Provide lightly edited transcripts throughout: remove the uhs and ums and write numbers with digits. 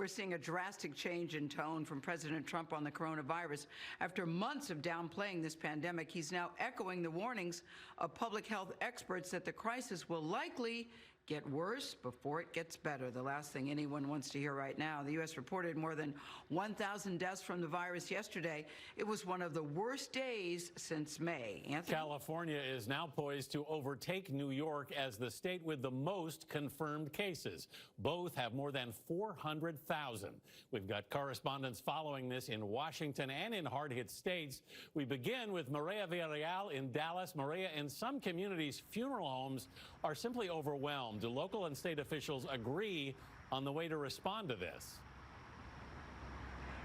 we're seeing a drastic change in tone from President Trump on the coronavirus. After months of downplaying this pandemic, he's now echoing the warnings of public health experts that the crisis will likely get worse before it gets better. The last thing anyone wants to hear right now. The U.S. reported more than 1,000 deaths from the virus yesterday. It was one of the worst days since May. Anthony? California is now poised to overtake New York as the state with the most confirmed cases. Both have more than 400,000. We've got correspondents following this in Washington and in hard-hit states. We begin with Mireya Villarreal in Dallas. Mireya, in some communities, funeral homes are simply overwhelmed. Do local and state officials agree on the way to respond to this?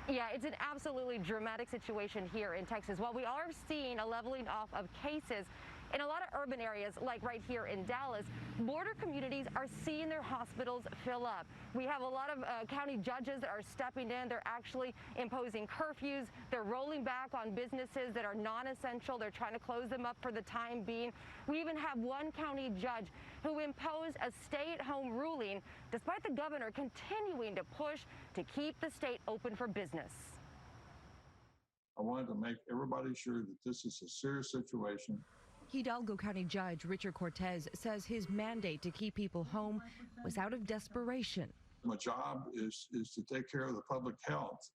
Yeah, it's an absolutely dramatic situation here in Texas. While we are seeing a leveling off of cases in a lot of urban areas, like right here in Dallas, border communities are seeing their hospitals fill up. We have a lot of county judges that are stepping in. They're actually imposing curfews. They're rolling back on businesses that are non-essential. They're trying to close them up for the time being. We even have one county judge who imposed a stay-at-home ruling, despite the governor continuing to push to keep the state open for business. I wanted to make everybody sure that this is a serious situation. Hidalgo County Judge Richard Cortez says his mandate to keep people home was out of desperation. My job is to take care of the public health.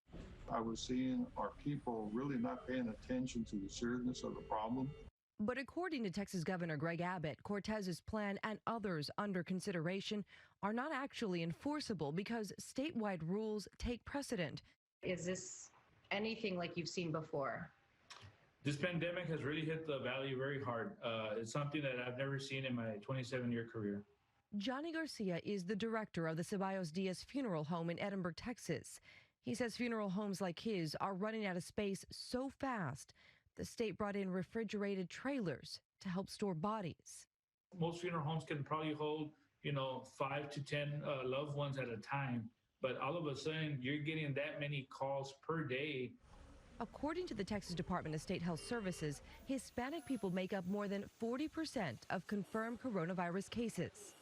I was seeing our people really not paying attention to the seriousness of the problem. But according to Texas Governor Greg Abbott, Cortez's plan and others under consideration are not actually enforceable because statewide rules take precedent. Is this anything like you've seen before? This pandemic has really hit the valley very hard. It's something that I've never seen in my 27-year career. Johnny Garcia is the director of the Ceballos Diaz Funeral Home in Edinburgh, Texas. He says funeral homes like his are running out of space so fast, the state brought in refrigerated trailers to help store bodies. Most funeral homes can probably hold, 5 to 10 loved ones at a time. But all of a sudden, you're getting that many calls per day. According to the Texas Department of State Health Services, Hispanic people make up more than 40% of confirmed coronavirus cases.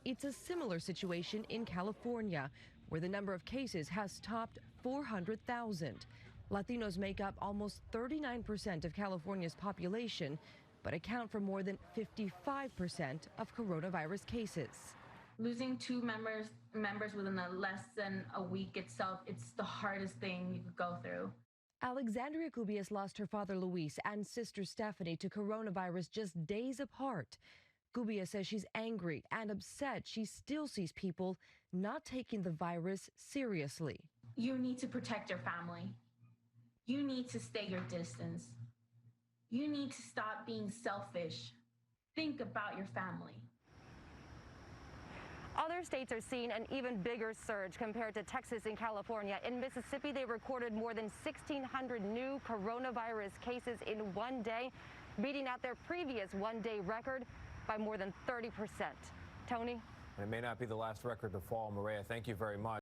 It's a similar situation in California, where the number of cases has topped 400,000. Latinos make up almost 39% of California's population, but account for more than 55% of coronavirus cases. Losing two members within less than a week itself, it's the hardest thing you could go through. Alexandria Cubillas lost her father Luis and sister Stephanie to coronavirus just days apart. Cubillas says she's angry and upset she still sees people not taking the virus seriously. You need to protect your family. You need to stay your distance. You need to stop being selfish. Think about your family. Other states are seeing an even bigger surge compared to Texas and California. In Mississippi, they recorded more than 1,600 new coronavirus cases in one day, beating out their previous one-day record by more than 30%. Tony? It may not be the last record to fall. Mireya, thank you very much.